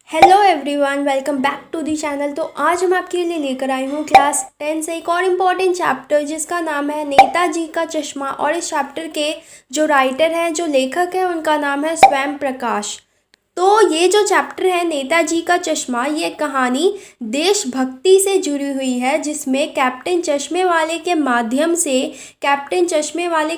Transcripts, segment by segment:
Hello everyone, welcome back to the channel. तो आज हम आपके लिए लेकर आई हूँ क्लास 10 से एक और इम्पॉर्टेंट चैप्टर जिसका नाम है नेताजी का चश्मा। और इस चैप्टर के जो राइटर हैं, जो लेखक हैं, उनका नाम है स्वयं प्रकाश। तो ये जो चैप्टर है नेताजी का चश्मा, ये कहानी देशभक्ति से जुड़ी हुई है, जिसमें कैप्टन चश्मे वाले के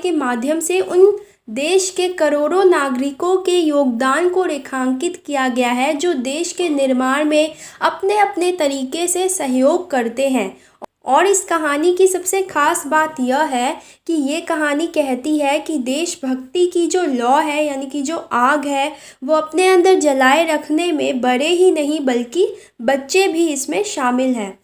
माध्यम से उन देश के करोड़ों नागरिकों के योगदान को रेखांकित किया गया है, जो देश के निर्माण में अपने अपने तरीके से सहयोग करते हैं। और इस कहानी की सबसे खास बात यह है कि ये कहानी कहती है कि देशभक्ति की जो लौ है, यानी कि जो आग है, वो अपने अंदर जलाए रखने में बड़े ही नहीं बल्कि बच्चे भी इसमें शामिल हैं।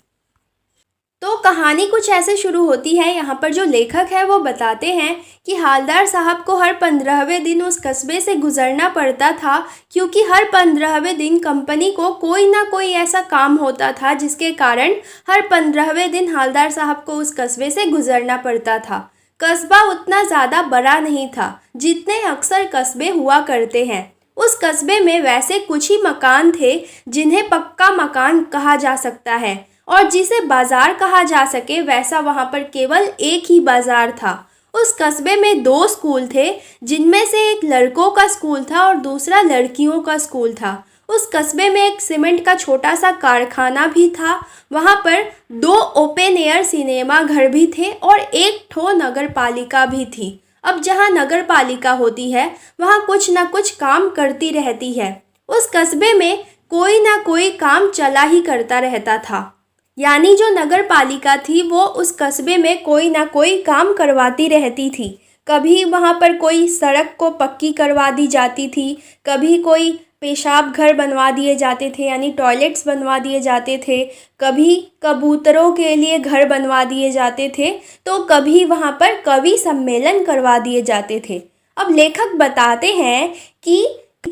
तो कहानी कुछ ऐसे शुरू होती है। यहाँ पर जो लेखक है वो बताते हैं कि हालदार साहब को हर 15वें दिन उस कस्बे से गुजरना पड़ता था, क्योंकि हर 15वें दिन कंपनी को कोई ना कोई ऐसा काम होता था जिसके कारण हर 15वें दिन हालदार साहब को उस कस्बे से गुजरना पड़ता था। कस्बा उतना ज़्यादा बड़ा नहीं था जितने अक्सर कस्बे हुआ करते हैं। उस कस्बे में वैसे कुछ ही मकान थे जिन्हें पक्का मकान कहा जा सकता है, और जिसे बाजार कहा जा सके वैसा वहाँ पर केवल एक ही बाजार था। उस कस्बे में 2 स्कूल थे, जिनमें से एक लड़कों का स्कूल था और दूसरा लड़कियों का स्कूल था। उस कस्बे में एक सीमेंट का छोटा सा कारखाना भी था। वहाँ पर 2 ओपन एयर सिनेमा घर भी थे और एक ठो नगर पालिका भी थी। अब जहाँ नगर पालिका होती है वहाँ कुछ ना कुछ काम करती रहती है। उस कस्बे में कोई ना कोई काम चला ही करता रहता था, यानी जो नगर पालिका थी वो उस कस्बे में कोई ना कोई काम करवाती रहती थी। कभी वहाँ पर कोई सड़क को पक्की करवा दी जाती थी, कभी कोई पेशाब घर बनवा दिए जाते थे, यानी टॉयलेट्स बनवा दिए जाते थे, कभी कबूतरों के लिए घर बनवा दिए जाते थे, तो कभी वहाँ पर कवि सम्मेलन करवा दिए जाते थे। अब लेखक बताते हैं कि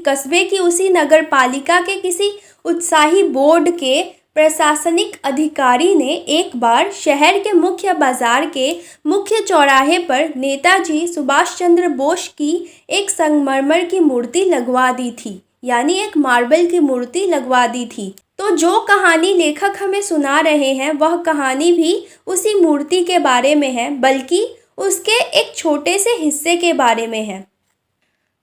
कस्बे की उसी नगर पालिका के किसी उत्साही बोर्ड के प्रशासनिक अधिकारी ने एक बार शहर के मुख्य बाजार के मुख्य चौराहे पर नेताजी सुभाष चंद्र बोस की एक संगमरमर की मूर्ति लगवा दी थी, यानी एक मार्बल की मूर्ति लगवा दी थी। तो जो कहानी लेखक हमें सुना रहे हैं वह कहानी भी उसी मूर्ति के बारे में है, बल्कि उसके एक छोटे से हिस्से के बारे में है।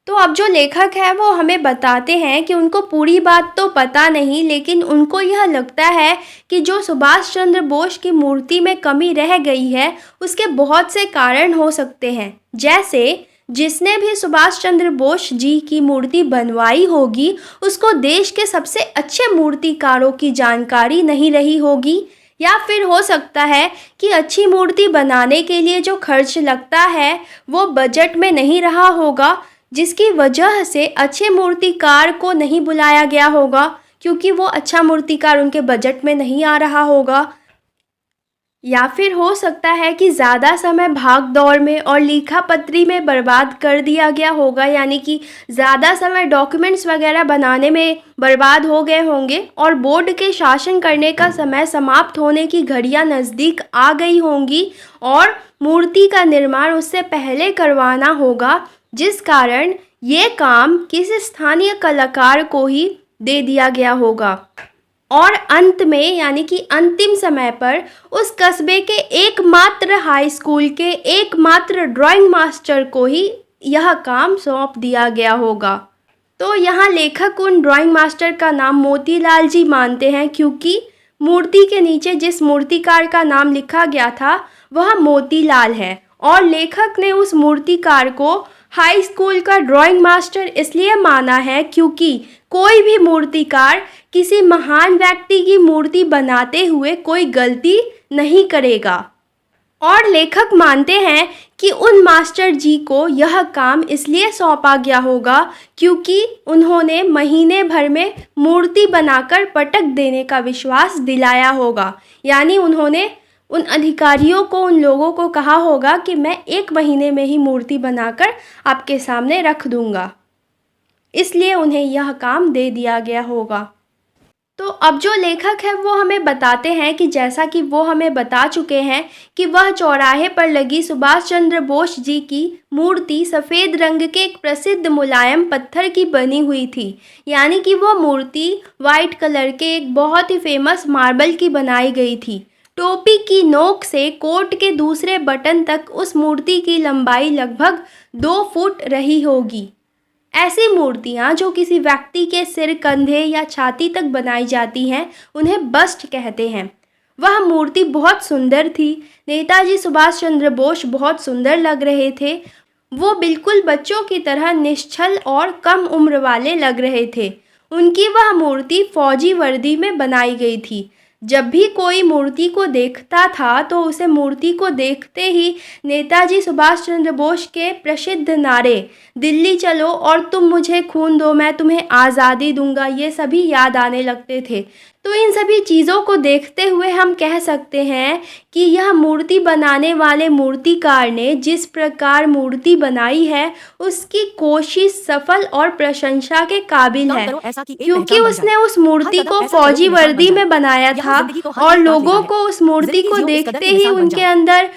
तो अब जो लेखक है वो हमें बताते हैं कि उनको पूरी बात तो पता नहीं, लेकिन उनको यह लगता है कि जो सुभाष चंद्र बोस की मूर्ति में कमी रह गई है उसके बहुत से कारण हो सकते हैं। जैसे जिसने भी सुभाष चंद्र बोस जी की मूर्ति बनवाई होगी उसको देश के सबसे अच्छे मूर्तिकारों की जानकारी नहीं रही होगी, या फिर हो सकता है कि अच्छी मूर्ति बनाने के लिए जो खर्च लगता है वो बजट में नहीं रहा होगा, जिसकी वजह से अच्छे मूर्तिकार को नहीं बुलाया गया होगा, क्योंकि वो अच्छा मूर्तिकार उनके बजट में नहीं आ रहा होगा। या फिर हो सकता है कि ज़्यादा समय भाग दौड़ में और लिखा पत्री में बर्बाद कर दिया गया होगा, यानी कि ज़्यादा समय डॉक्यूमेंट्स वगैरह बनाने में बर्बाद हो गए होंगे और बोर्ड के शासन करने का समय समाप्त होने की घड़ियां नज़दीक आ गई होंगी और मूर्ति का निर्माण उससे पहले करवाना होगा, जिस कारण ये काम किसी स्थानीय कलाकार को ही दे दिया गया होगा। और अंत में, यानी कि अंतिम समय पर, उस कस्बे के एकमात्र हाई स्कूल के एकमात्र ड्राइंग मास्टर को ही यह काम सौंप दिया गया होगा। तो यहाँ लेखक उन ड्राइंग मास्टर का नाम मोतीलाल जी मानते हैं, क्योंकि मूर्ति के नीचे जिस मूर्तिकार का नाम लिखा गया था वह मोतीलाल है, और लेखक ने उस मूर्तिकार को हाई स्कूल का ड्राइंग मास्टर इसलिए माना है क्योंकि कोई भी मूर्तिकार किसी महान व्यक्ति की मूर्ति बनाते हुए कोई गलती नहीं करेगा। और लेखक मानते हैं कि उन मास्टर जी को यह काम इसलिए सौंपा गया होगा क्योंकि उन्होंने महीने भर में मूर्ति बनाकर पटक देने का विश्वास दिलाया होगा, यानी उन्होंने उन अधिकारियों को, उन लोगों को कहा होगा कि मैं 1 महीने में ही मूर्ति बनाकर आपके सामने रख दूंगा, इसलिए उन्हें यह काम दे दिया गया होगा। तो अब जो लेखक है वो हमें बताते हैं कि जैसा कि वो हमें बता चुके हैं कि वह चौराहे पर लगी सुभाष चंद्र बोस जी की मूर्ति सफ़ेद रंग के एक प्रसिद्ध मुलायम पत्थर की बनी हुई थी। यानी कि वो मूर्ति वाइट कलर के एक बहुत ही फेमस मार्बल की बनाई गई थी। टोपी की नोक से कोट के दूसरे बटन तक उस मूर्ति की लंबाई लगभग 2 फुट रही होगी। ऐसी मूर्तियाँ जो किसी व्यक्ति के सिर, कंधे या छाती तक बनाई जाती हैं, उन्हें बस्ट कहते हैं। वह मूर्ति बहुत सुंदर थी। नेताजी सुभाष चंद्र बोस बहुत सुंदर लग रहे थे। वो बिल्कुल बच्चों की तरह निश्चल और कम उम्र वाले लग रहे थे। उनकी वह मूर्ति फौजी वर्दी में बनाई गई थी। जब भी कोई मूर्ति को देखता था तो उसे मूर्ति को देखते ही नेताजी सुभाष चंद्र बोस के प्रसिद्ध नारे दिल्ली चलो और तुम मुझे खून दो मैं तुम्हें आज़ादी दूंगा, ये सभी याद आने लगते थे। तो इन सभी चीज़ों को देखते हुए हम कह सकते हैं कि यह मूर्ति बनाने वाले मूर्तिकार ने जिस प्रकार मूर्ति बनाई है उसकी कोशिश सफल और प्रशंसा के काबिल है, क्योंकि उसने उस मूर्ति को फौजी वर्दी में बनाया था और लोगों को उस मूर्ति को देखते ही उनके अंदर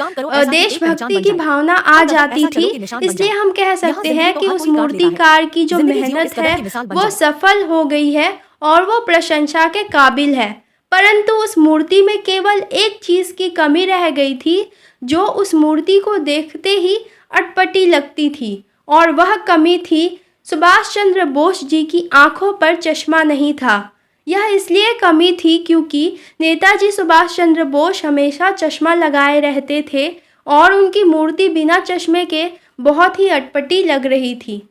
देशभक्ति की भावना आ जाती थी। इसलिए हम कह सकते हैं कि उस मूर्तिकार की जो मेहनत है वो सफल हो गई है और वो प्रशंसा के काबिल है। परंतु उस मूर्ति में केवल एक चीज़ की कमी रह गई थी जो उस मूर्ति को देखते ही अटपटी लगती थी, और वह कमी थी सुभाष चंद्र बोस जी की आंखों पर चश्मा नहीं था। यह इसलिए कमी थी क्योंकि नेताजी सुभाष चंद्र बोस हमेशा चश्मा लगाए रहते थे और उनकी मूर्ति बिना चश्मे के बहुत ही अटपटी लग रही थी।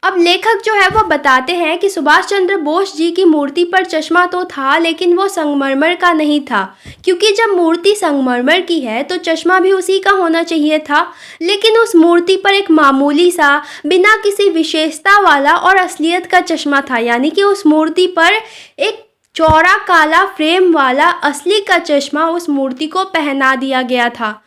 अब लेखक जो है वो बताते हैं कि सुभाष चंद्र बोस जी की मूर्ति पर चश्मा तो था, लेकिन वो संगमरमर का नहीं था, क्योंकि जब मूर्ति संगमरमर की है तो चश्मा भी उसी का होना चाहिए था। लेकिन उस मूर्ति पर एक मामूली सा, बिना किसी विशेषता वाला और असलियत का चश्मा था। यानी कि उस मूर्ति पर एक चौड़ा काला फ्रेम वाला असली का चश्मा उस मूर्ति को पहना दिया गया था।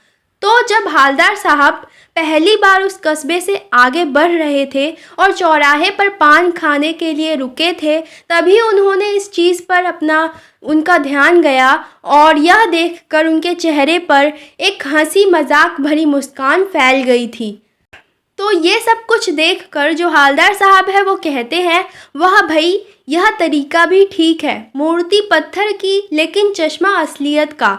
तो जब हालदार साहब पहली बार उस कस्बे से आगे बढ़ रहे थे और चौराहे पर पान खाने के लिए रुके थे, तभी उन्होंने इस चीज़ पर उनका ध्यान गया और यह देखकर उनके चेहरे पर एक हंसी मजाक भरी मुस्कान फैल गई थी। तो ये सब कुछ देखकर जो हालदार साहब है वो कहते हैं, वाह भाई, यह तरीका भी ठीक है, मूर्ति पत्थर की लेकिन चश्मा असलियत का।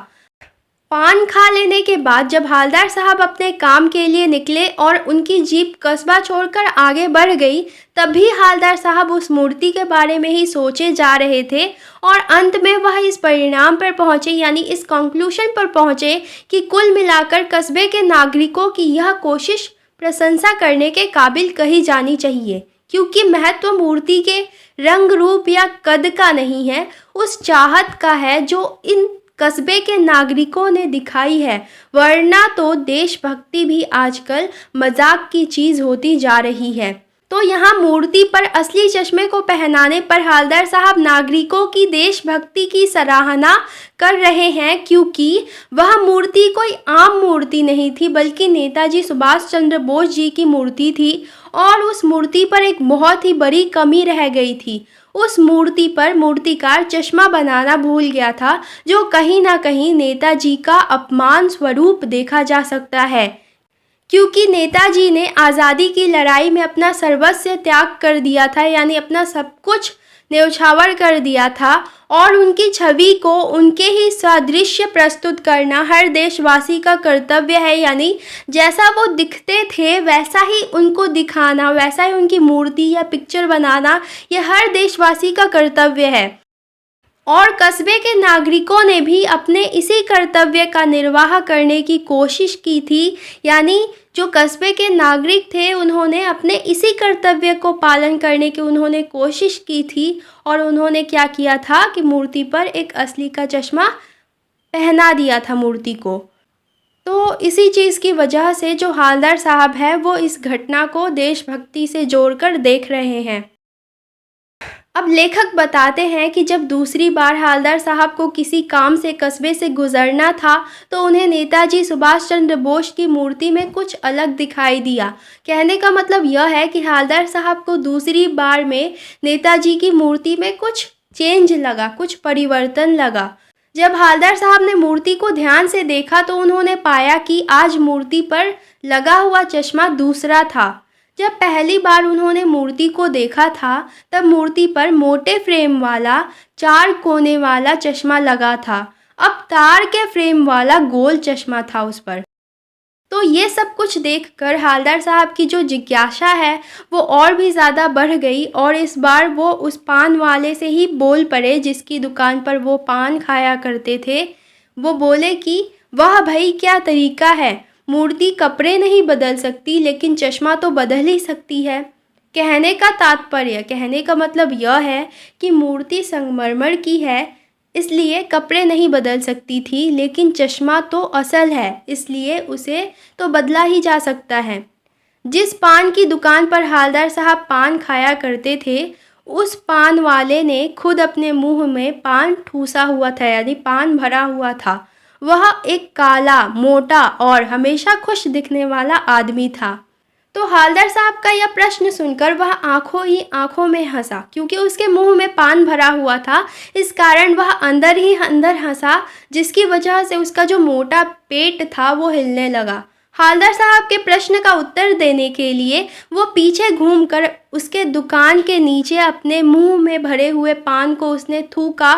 पान खा लेने के बाद जब हालदार साहब अपने काम के लिए निकले और उनकी जीप कस्बा छोड़कर आगे बढ़ गई, तभी हालदार साहब उस मूर्ति के बारे में ही सोचे जा रहे थे और अंत में वह इस परिणाम पर पहुंचे, यानी इस कंक्लूजन पर पहुंचे कि कुल मिलाकर कस्बे के नागरिकों की यह कोशिश प्रशंसा करने के काबिल कही जानी चाहिए, क्योंकि महत्व मूर्ति के रंग रूप या कद का नहीं है, उस चाहत का है जो इन कस्बे के नागरिकों ने दिखाई है। वरना तो देशभक्ति भी आजकल मजाक की चीज़ होती जा रही है। तो यहाँ मूर्ति पर असली चश्मे को पहनाने पर हालदार साहब नागरिकों की देशभक्ति की सराहना कर रहे हैं, क्योंकि वह मूर्ति कोई आम मूर्ति नहीं थी, बल्कि नेताजी सुभाष चंद्र बोस जी की मूर्ति थी। और उस मूर्ति पर एक बहुत ही बड़ी कमी रह गई थी। उस मूर्ति पर मूर्तिकार चश्मा बनाना भूल गया था, जो कहीं ना कहीं नेताजी का अपमान स्वरूप देखा जा सकता है, क्योंकि नेताजी ने आज़ादी की लड़ाई में अपना सर्वस्व त्याग कर दिया था, यानी अपना सब कुछ न्यौछावर कर दिया था, और उनकी छवि को उनके ही सादृश्य प्रस्तुत करना हर देशवासी का कर्तव्य है। यानी जैसा वो दिखते थे वैसा ही उनको दिखाना, वैसा ही उनकी मूर्ति या पिक्चर बनाना, ये हर देशवासी का कर्तव्य है। और कस्बे के नागरिकों ने भी अपने इसी कर्तव्य का निर्वाह करने की कोशिश की थी। यानी जो कस्बे के नागरिक थे उन्होंने अपने इसी कर्तव्य को पालन करने की उन्होंने कोशिश की थी, और उन्होंने क्या किया था कि मूर्ति पर एक असली का चश्मा पहना दिया था मूर्ति को। तो इसी चीज़ की वजह से जो हालदार साहब है वो इस घटना को देशभक्ति से जोड़कर देख रहे हैं। अब लेखक बताते हैं कि जब दूसरी बार हालदार साहब को किसी काम से कस्बे से गुजरना था तो उन्हें नेताजी सुभाष चंद्र बोस की मूर्ति में कुछ अलग दिखाई दिया। कहने का मतलब यह है कि हालदार साहब को दूसरी बार में नेताजी की मूर्ति में कुछ चेंज लगा, कुछ परिवर्तन लगा। जब हवलदार साहब ने मूर्ति को ध्यान से देखा तो उन्होंने पाया कि आज मूर्ति पर लगा हुआ चश्मा दूसरा था। जब पहली बार उन्होंने मूर्ति को देखा था तब मूर्ति पर मोटे फ्रेम वाला 4 कोने वाला चश्मा लगा था। अब तार के फ्रेम वाला गोल चश्मा था उस पर। तो ये सब कुछ देखकर हवलदार साहब की जो जिज्ञासा है वो और भी ज़्यादा बढ़ गई और इस बार वो उस पान वाले से ही बोल पड़े जिसकी दुकान पर वो पान खाया करते थे। वो बोले कि वाह भाई, क्या तरीका है, मूर्ति कपड़े नहीं बदल सकती लेकिन चश्मा तो बदल ही सकती है। कहने का मतलब यह है कि मूर्ति संगमरमर की है इसलिए कपड़े नहीं बदल सकती थी, लेकिन चश्मा तो असल है इसलिए उसे तो बदला ही जा सकता है। जिस पान की दुकान पर हवलदार साहब पान खाया करते थे उस पान वाले ने खुद अपने मुंह में पान ठूसा हुआ था, यानी पान भरा हुआ था। वह एक काला, मोटा और हमेशा खुश दिखने वाला आदमी था। तो हवलदार साहब का यह प्रश्न सुनकर वह आंखों ही आंखों में हंसा, क्योंकि उसके मुंह में पान भरा हुआ था। इस कारण वह अंदर ही अंदर हंसा, जिसकी वजह से उसका जो मोटा पेट था वो हिलने लगा। हवलदार साहब के प्रश्न का उत्तर देने के लिए वो पीछे घूमकर उसके दुकान के नीचे अपने मुंह में भरे हुए पान को उसने थूका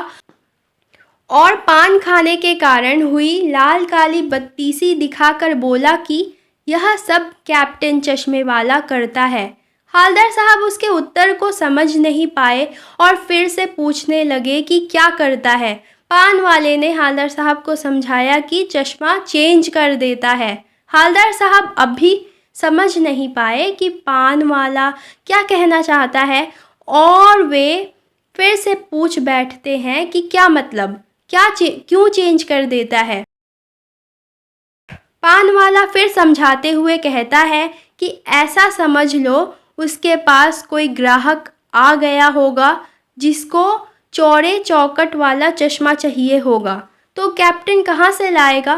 और पान खाने के कारण हुई लाल काली बत्ती सी दिखाकर बोला कि यह सब कैप्टन चश्मे वाला करता है। हवलदार साहब उसके उत्तर को समझ नहीं पाए और फिर से पूछने लगे कि क्या करता है। पान वाले ने हवलदार साहब को समझाया कि चश्मा चेंज कर देता है। हवलदार साहब अब भी समझ नहीं पाए कि पान वाला क्या कहना चाहता है और वे फिर से पूछ बैठते हैं कि क्या मतलब, क्यों चेंज कर देता है। पान वाला फिर समझाते हुए कहता है कि ऐसा समझ लो उसके पास कोई ग्राहक आ गया होगा जिसको चौड़े चौकट वाला चश्मा चाहिए होगा, तो कैप्टन कहाँ से लाएगा,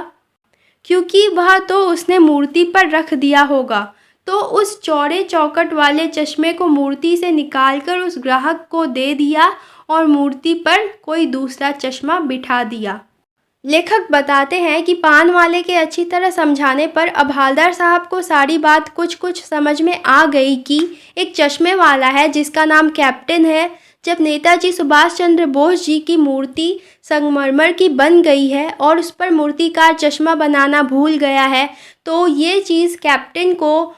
क्योंकि वह तो उसने मूर्ति पर रख दिया होगा। तो उस चौड़े चौकट वाले चश्मे को मूर्ति से निकालकर उस ग्राहक को दे दिया और मूर्ति पर कोई दूसरा चश्मा बिठा दिया। लेखक बताते हैं कि पान वाले के अच्छी तरह समझाने पर अब हवलदार साहब को सारी बात कुछ समझ में आ गई कि एक चश्मे वाला है जिसका नाम कैप्टन है। जब नेताजी सुभाष चंद्र बोस जी की मूर्ति संगमरमर की बन गई है और उस पर मूर्तिकार चश्मा बनाना भूल गया है तो ये चीज़ कैप्टन को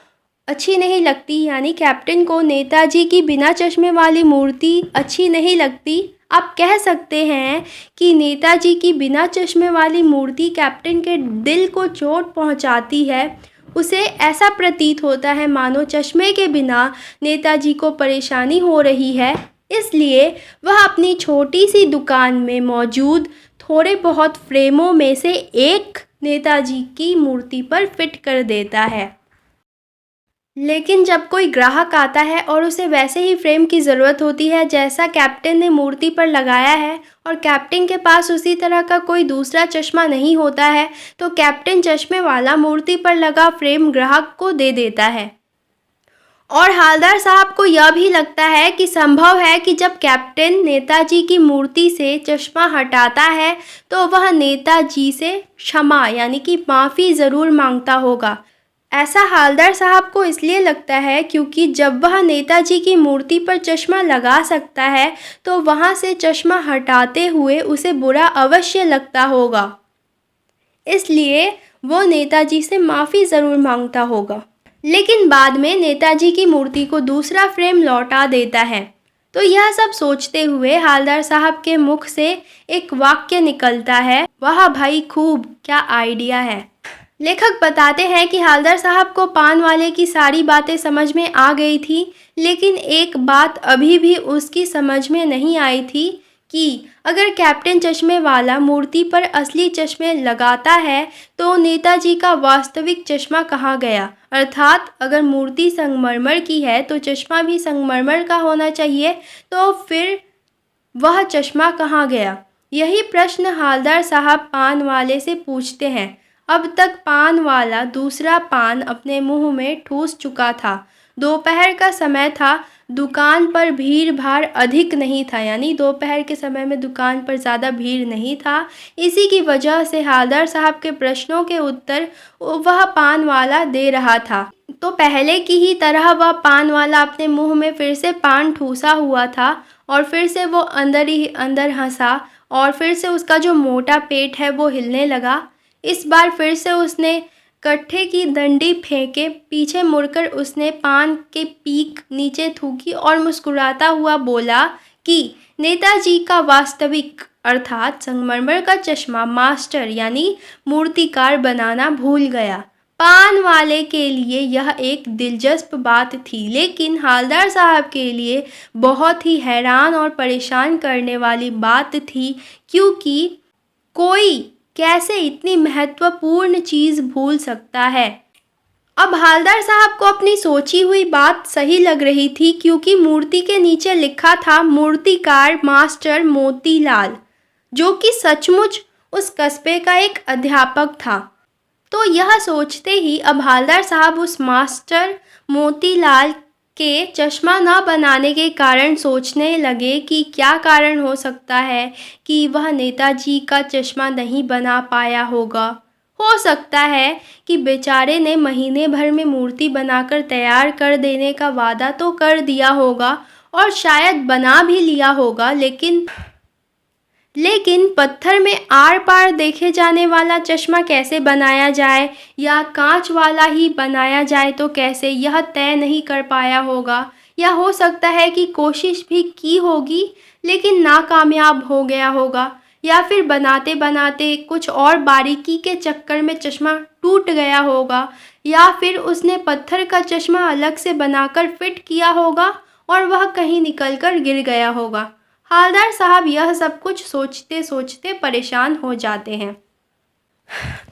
अच्छी नहीं लगती, यानी कैप्टन को नेताजी की बिना चश्मे वाली मूर्ति अच्छी नहीं लगती। आप कह सकते हैं कि नेताजी की बिना चश्मे वाली मूर्ति कैप्टन के दिल को चोट पहुंचाती है। उसे ऐसा प्रतीत होता है मानो चश्मे के बिना नेताजी को परेशानी हो रही है, इसलिए वह अपनी छोटी सी दुकान में मौजूद थोड़े बहुत फ्रेमों में से एक नेताजी की मूर्ति पर फिट कर देता है। लेकिन जब कोई ग्राहक आता है और उसे वैसे ही फ्रेम की ज़रूरत होती है जैसा कैप्टन ने मूर्ति पर लगाया है और कैप्टन के पास उसी तरह का कोई दूसरा चश्मा नहीं होता है, तो कैप्टन चश्मे वाला मूर्ति पर लगा फ्रेम ग्राहक को दे देता है। और हवलदार साहब को यह भी लगता है कि संभव है कि जब कैप्टन नेताजी की मूर्ति से चश्मा हटाता है तो वह नेताजी से क्षमा यानी कि माफ़ी ज़रूर मांगता होगा। ऐसा हवलदार साहब को इसलिए लगता है क्योंकि जब वह नेताजी की मूर्ति पर चश्मा लगा सकता है तो वहाँ से चश्मा हटाते हुए उसे बुरा अवश्य लगता होगा, इसलिए वो नेताजी से माफ़ी ज़रूर मांगता होगा। लेकिन बाद में नेताजी की मूर्ति को दूसरा फ्रेम लौटा देता है। तो यह सब सोचते हुए हवलदार साहब के मुख से एक वाक्य निकलता है, वाह भाई खूब, क्या आइडिया है। लेखक बताते हैं कि हवलदार साहब को पान वाले की सारी बातें समझ में आ गई थी, लेकिन एक बात अभी भी उसकी समझ में नहीं आई थी कि अगर कैप्टन चश्मे वाला मूर्ति पर असली चश्मे लगाता है तो नेताजी का वास्तविक चश्मा कहाँ गया। अर्थात अगर मूर्ति संगमरमर की है तो चश्मा भी संगमरमर का होना चाहिए, तो फिर वह चश्मा कहाँ गया। यही प्रश्न हवलदार साहब पान वाले से पूछते हैं। अब तक पान वाला दूसरा पान अपने मुंह में ठूस चुका था। दोपहर का समय था। दुकान पर भीड़ भाड़ अधिक नहीं था, यानी दोपहर के समय में दुकान पर ज़्यादा भीड़ नहीं था। इसी की वजह से हवलदार साहब के प्रश्नों के उत्तर वह पान वाला दे रहा था। तो पहले की ही तरह वह पान वाला अपने मुंह में फिर से पान ठूसा हुआ था और फिर से वो अंदर ही अंदर हंसा और फिर से उसका जो मोटा पेट है वो हिलने लगा। इस बार फिर से उसने कट्ठे की डंडी फेंके, पीछे मुड़कर उसने पान के पीक नीचे थूकी और मुस्कुराता हुआ बोला कि नेताजी का वास्तविक अर्थात संगमरमर का चश्मा मास्टर यानी मूर्तिकार बनाना भूल गया। पान वाले के लिए यह एक दिलचस्प बात थी, लेकिन हवलदार साहब के लिए बहुत ही हैरान और परेशान करने वाली बात थी, क्योंकि कोई कैसे इतनी महत्वपूर्ण चीज़ भूल सकता है। अब हवलदार साहब को अपनी सोची हुई बात सही लग रही थी, क्योंकि मूर्ति के नीचे लिखा था मूर्तिकार मास्टर मोतीलाल, जो कि सचमुच उस कस्बे का एक अध्यापक था। तो यह सोचते ही अब हवलदार साहब उस मास्टर मोतीलाल के चश्मा न बनाने के कारण सोचने लगे कि क्या कारण हो सकता है कि वह नेताजी का चश्मा नहीं बना पाया होगा। हो सकता है कि बेचारे ने महीने भर में मूर्ति बनाकर तैयार कर देने का वादा तो कर दिया होगा और शायद बना भी लिया होगा, लेकिन पत्थर में आर पार देखे जाने वाला चश्मा कैसे बनाया जाए या कांच वाला ही बनाया जाए तो कैसे, यह तय नहीं कर पाया होगा। या हो सकता है कि कोशिश भी की होगी लेकिन नाकामयाब हो गया होगा, या फिर बनाते बनाते कुछ और बारीकी के चक्कर में चश्मा टूट गया होगा, या फिर उसने पत्थर का चश्मा अलग से बनाकर फिट किया होगा और वह कहीं निकलकर गिर गया होगा। हवलदार साहब यह सब कुछ सोचते सोचते परेशान हो जाते हैं।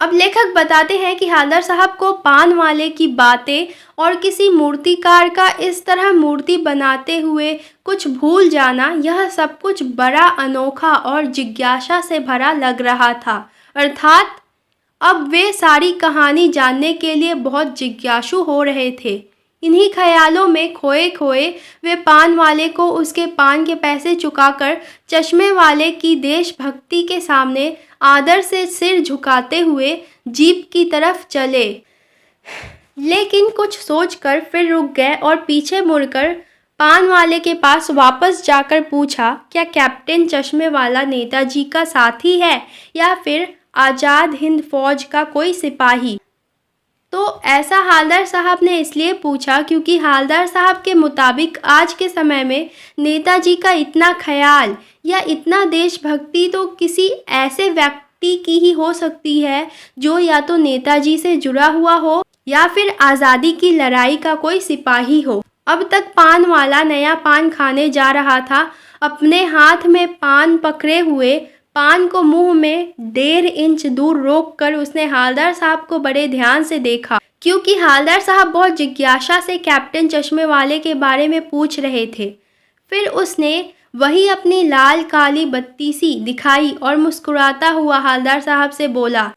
अब लेखक बताते हैं कि हवलदार साहब को पान वाले की बातें और किसी मूर्तिकार का इस तरह मूर्ति बनाते हुए कुछ भूल जाना, यह सब कुछ बड़ा अनोखा और जिज्ञासा से भरा लग रहा था। अर्थात अब वे सारी कहानी जानने के लिए बहुत जिज्ञासु हो रहे थे। इन्हीं ख्यालों में खोए खोए वे पान वाले को उसके पान के पैसे चुकाकर चश्मे वाले की देशभक्ति के सामने आदर से सिर झुकाते हुए जीप की तरफ चले, लेकिन कुछ सोचकर फिर रुक गए और पीछे मुड़कर पान वाले के पास वापस जाकर पूछा, क्या कैप्टन चश्मे वाला नेताजी का साथी है या फिर आज़ाद हिंद फौज का कोई सिपाही? तो ऐसा हवलदार साहब ने इसलिए पूछा क्योंकि हवलदार साहब के मुताबिक आज के समय में नेताजी का इतना ख्याल या इतना देशभक्ति तो किसी ऐसे व्यक्ति की ही हो सकती है जो या तो नेताजी से जुड़ा हुआ हो या फिर आज़ादी की लड़ाई का कोई सिपाही हो। अब तक पान वाला नया पान खाने जा रहा था। अपने हाथ में पान पकड़े हुए पान को मुंह में 1.5 इंच दूर रोककर उसने हवलदार साहब को बड़े ध्यान से देखा, क्योंकि हवलदार साहब बहुत जिज्ञासा से कैप्टन चश्मे वाले के बारे में पूछ रहे थे। फिर उसने वही अपनी लाल काली बत्ती सी दिखाई और मुस्कुराता हुआ हवलदार साहब से बोला,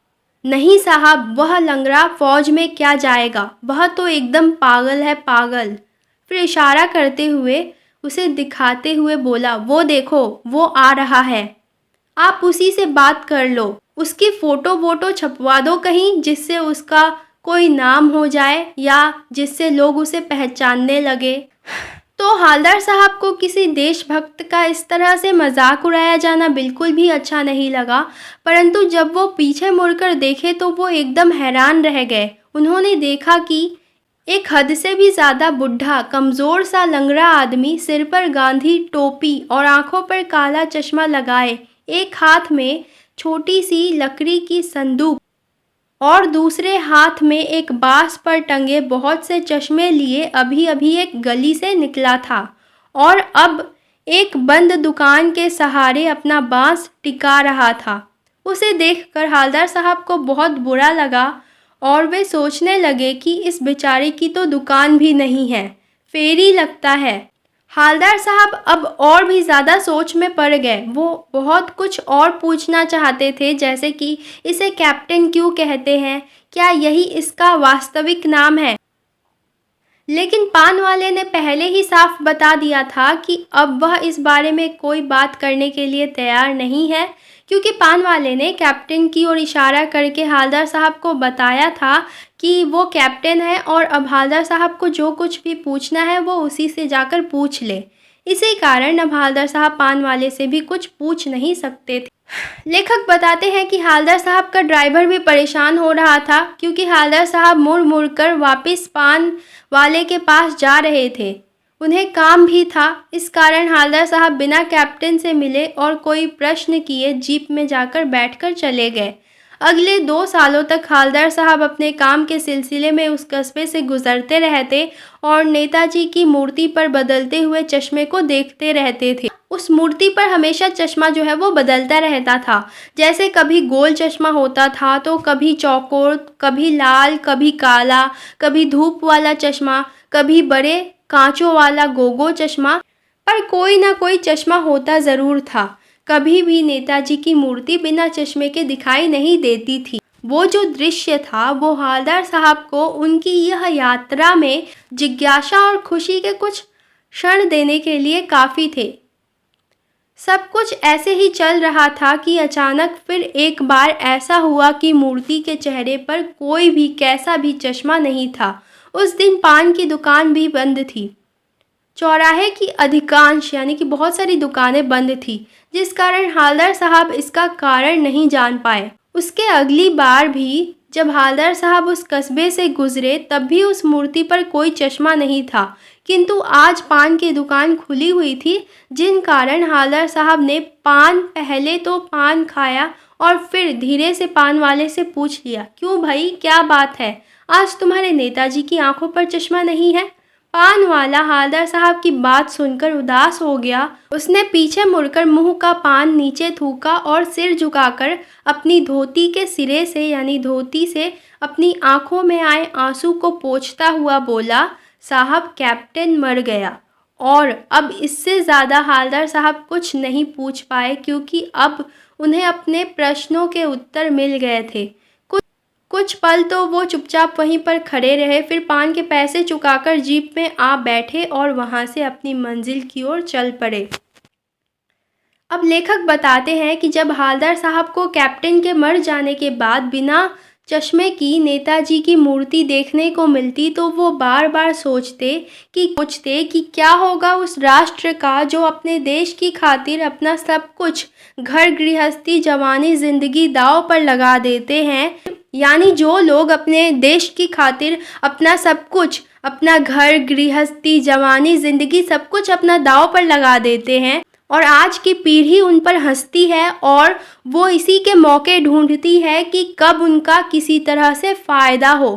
नहीं साहब, वह लंगड़ा फौज में क्या जाएगा, वह तो एकदम पागल है, पागल। फिर इशारा करते हुए उसे दिखाते हुए बोला, वो देखो, वो आ रहा है, आप उसी से बात कर लो, उसकी फ़ोटो वोटो छपवा दो कहीं, जिससे उसका कोई नाम हो जाए या जिससे लोग उसे पहचानने लगे। तो हवलदार साहब को किसी देशभक्त का इस तरह से मजाक उड़ाया जाना बिल्कुल भी अच्छा नहीं लगा, परंतु जब वो पीछे मुड़कर देखे तो वो एकदम हैरान रह गए। उन्होंने देखा कि एक हद से भी ज़्यादा बुढ़ा कमज़ोर सा लंगड़ा आदमी, सिर पर गांधी टोपी और आंखों पर काला चश्मा लगाए, एक हाथ में छोटी सी लकड़ी की संदूक और दूसरे हाथ में एक बांस पर टंगे बहुत से चश्मे लिए अभी अभी एक गली से निकला था और अब एक बंद दुकान के सहारे अपना बांस टिका रहा था। उसे देखकर हवलदार साहब को बहुत बुरा लगा और वे सोचने लगे कि इस बेचारे की तो दुकान भी नहीं है, फेरी लगता है। हवलदार साहब अब और भी ज़्यादा सोच में पड़ गए। वो बहुत कुछ और पूछना चाहते थे, जैसे कि इसे कैप्टन क्यों कहते हैं, क्या यही इसका वास्तविक नाम है, लेकिन पान वाले ने पहले ही साफ बता दिया था कि अब वह इस बारे में कोई बात करने के लिए तैयार नहीं है, क्योंकि पान वाले ने कैप्टन की ओर इशारा करके हवलदार साहब को बताया था कि वो कैप्टन है और अब हवलदार साहब को जो कुछ भी पूछना है वो उसी से जाकर पूछ ले। इसी कारण अब हवलदार साहब पान वाले से भी कुछ पूछ नहीं सकते थे। लेखक बताते हैं कि हवलदार साहब का ड्राइवर भी परेशान हो रहा था, क्योंकि हवलदार साहब मुड़ मुड़ कर वापस पान वाले के पास जा रहे थे। उन्हें काम भी था। इस कारण हवलदार साहब बिना कैप्टन से मिले और कोई प्रश्न किए जीप में जाकर बैठकर चले गए। अगले 2 सालों तक हवलदार साहब अपने काम के सिलसिले में उस कस्बे से गुजरते रहते और नेताजी की मूर्ति पर बदलते हुए चश्मे को देखते रहते थे। उस मूर्ति पर हमेशा चश्मा जो है वो बदलता रहता था। जैसे कभी गोल चश्मा होता था तो कभी चौकोर, कभी लाल, कभी काला, कभी धूप वाला चश्मा, कभी बड़े कांचों वाला गोगो चश्मा, पर कोई ना कोई चश्मा होता ज़रूर था। कभी भी नेताजी की मूर्ति बिना चश्मे के दिखाई नहीं देती थी। वो जो दृश्य था वो हवलदार साहब को उनकी यह यात्रा में जिज्ञासा और खुशी के कुछ क्षण देने के लिए काफ़ी थे। सब कुछ ऐसे ही चल रहा था कि अचानक फिर एक बार ऐसा हुआ कि मूर्ति के चेहरे पर कोई भी कैसा भी चश्मा नहीं था। उस दिन पान की दुकान भी बंद थी। चौराहे की अधिकांश यानी कि बहुत सारी दुकानें बंद थी, जिस कारण हवलदार साहब इसका कारण नहीं जान पाए। उसके अगली बार भी जब हवलदार साहब उस कस्बे से गुजरे तब भी उस मूर्ति पर कोई चश्मा नहीं था, किंतु आज पान की दुकान खुली हुई थी, जिन कारण हवलदार साहब ने पहले तो पान खाया और फिर धीरे से पान वाले से पूछ लिया, क्यों भाई, क्या बात है, आज तुम्हारे नेताजी की आंखों पर चश्मा नहीं है? पान वाला हवलदार साहब की बात सुनकर उदास हो गया। उसने पीछे मुड़कर मुंह का पान नीचे थूका और सिर झुकाकर अपनी धोती के सिरे से यानी धोती से अपनी आंखों में आए आंसू को पोंछता हुआ बोला, साहब कैप्टन मर गया। और अब इससे ज़्यादा हवलदार साहब कुछ नहीं पूछ पाए, क्योंकि अब उन्हें अपने प्रश्नों के उत्तर मिल गए थे। कुछ पल तो वो चुपचाप वहीं पर खड़े रहे, फिर पान के पैसे चुकाकर जीप में आ बैठे और वहां से अपनी मंजिल की ओर चल पड़े। अब लेखक बताते हैं कि जब हवलदार साहब को कैप्टन के मर जाने के बाद बिना चश्मे की नेताजी की मूर्ति देखने को मिलती तो वो बार बार सोचते कि क्या होगा उस राष्ट्र का जो अपने देश की खातिर अपना सब कुछ, घर गृहस्थी, जवानी, जिंदगी दांव पर लगा देते हैं। यानी जो लोग अपने देश की खातिर अपना सब कुछ, अपना घर गृहस्थी, जवानी, जिंदगी सब कुछ अपना दांव पर लगा देते हैं और आज की पीढ़ी उन पर हंसती है और वो इसी के मौके ढूंढती है कि कब उनका किसी तरह से फ़ायदा हो।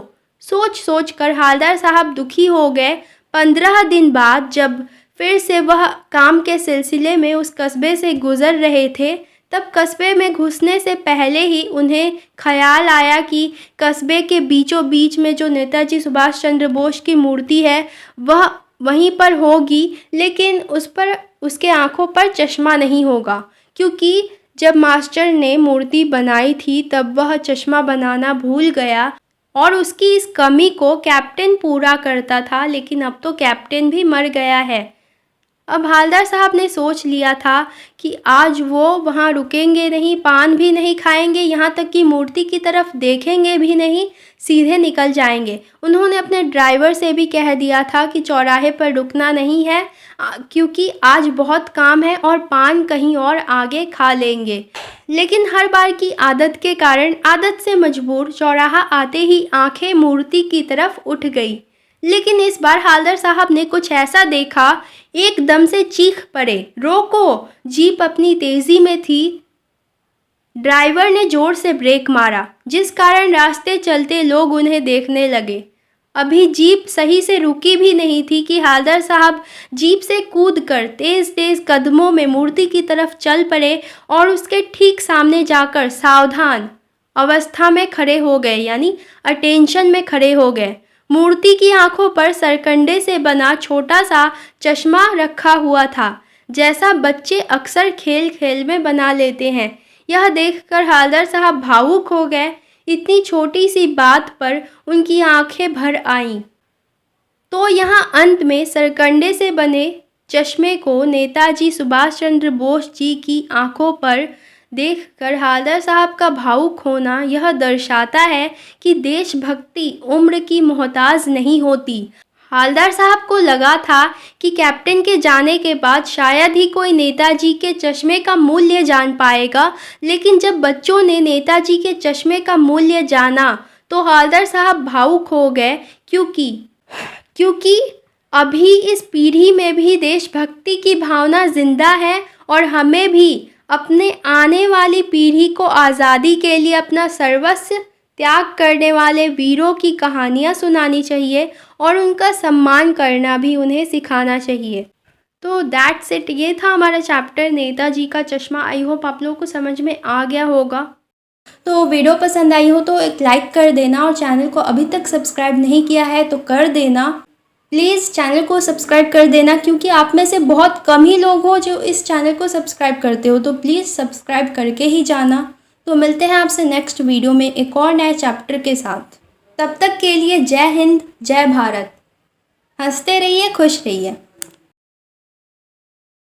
सोच सोच कर हवलदार साहब दुखी हो गए। 15 दिन बाद जब फिर से वह काम के सिलसिले में उस कस्बे से गुज़र रहे थे, तब कस्बे में घुसने से पहले ही उन्हें ख्याल आया कि कस्बे के बीचों बीच में जो नेताजी सुभाष चंद्र बोस की मूर्ति है वह वहीं पर होगी, लेकिन उसके आंखों पर चश्मा नहीं होगा, क्योंकि जब मास्टर ने मूर्ति बनाई थी तब वह चश्मा बनाना भूल गया और उसकी इस कमी को कैप्टन पूरा करता था। लेकिन अब तो कैप्टन भी मर गया है। अब हवलदार साहब ने सोच लिया था कि आज वो वहाँ रुकेंगे नहीं, पान भी नहीं खाएंगे, यहाँ तक कि मूर्ति की तरफ देखेंगे भी नहीं, सीधे निकल जाएंगे। उन्होंने अपने ड्राइवर से भी कह दिया था कि चौराहे पर रुकना नहीं है, क्योंकि आज बहुत काम है और पान कहीं और आगे खा लेंगे। लेकिन हर बार की आदत के कारण, आदत से मजबूर, चौराहा आते ही आंखें मूर्ति की तरफ उठ गई। लेकिन इस बार हवलदार साहब ने कुछ ऐसा देखा, एकदम से चीख पड़े, रोको! जीप अपनी तेजी में थी। ड्राइवर ने जोर से ब्रेक मारा, जिस कारण रास्ते चलते लोग उन्हें देखने लगे। अभी जीप सही से रुकी भी नहीं थी कि हवलदार साहब जीप से कूदकर तेज तेज कदमों में मूर्ति की तरफ चल पड़े और उसके ठीक सामने जाकर सावधान अवस्था में खड़े हो गए, यानी अटेंशन में खड़े हो गए। मूर्ति की आंखों पर सरकंडे से बना छोटा सा चश्मा रखा हुआ था, जैसा बच्चे अक्सर खेल खेल में बना लेते हैं। यह देखकर हवलदार साहब भावुक हो गए। इतनी छोटी सी बात पर उनकी आंखें भर आईं। तो यहाँ अंत में सरकंडे से बने चश्मे को नेताजी सुभाष चंद्र बोस जी की आंखों पर देखकर हालदार साहब का भावुक होना यह दर्शाता है कि देशभक्ति उम्र की मोहताज नहीं होती। हालदार साहब को लगा था कि कैप्टन के जाने के बाद शायद ही कोई नेताजी के चश्मे का मूल्य जान पाएगा, लेकिन जब बच्चों ने नेताजी के चश्मे का मूल्य जाना तो हालदार साहब भावुक हो गए, क्योंकि अभी इस पीढ़ी में भी देशभक्ति की भावना जिंदा है और हमें भी अपने आने वाली पीढ़ी को आज़ादी के लिए अपना सर्वस्व त्याग करने वाले वीरों की कहानियाँ सुनानी चाहिए और उनका सम्मान करना भी उन्हें सिखाना चाहिए। तो दैट्स इट, ये था हमारा चैप्टर नेताजी का चश्मा। आई होप आप लोगों को समझ में आ गया होगा। तो वीडियो पसंद आई हो तो एक लाइक कर देना और चैनल को अभी तक सब्सक्राइब नहीं किया है तो कर देना। प्लीज़ चैनल को सब्सक्राइब कर देना, क्योंकि आप में से बहुत कम ही लोग हो जो इस चैनल को सब्सक्राइब करते हो, तो प्लीज़ सब्सक्राइब करके ही जाना। तो मिलते हैं आपसे नेक्स्ट वीडियो में एक और नए चैप्टर के साथ। तब तक के लिए जय हिंद, जय भारत। हंसते रहिए, खुश रहिए।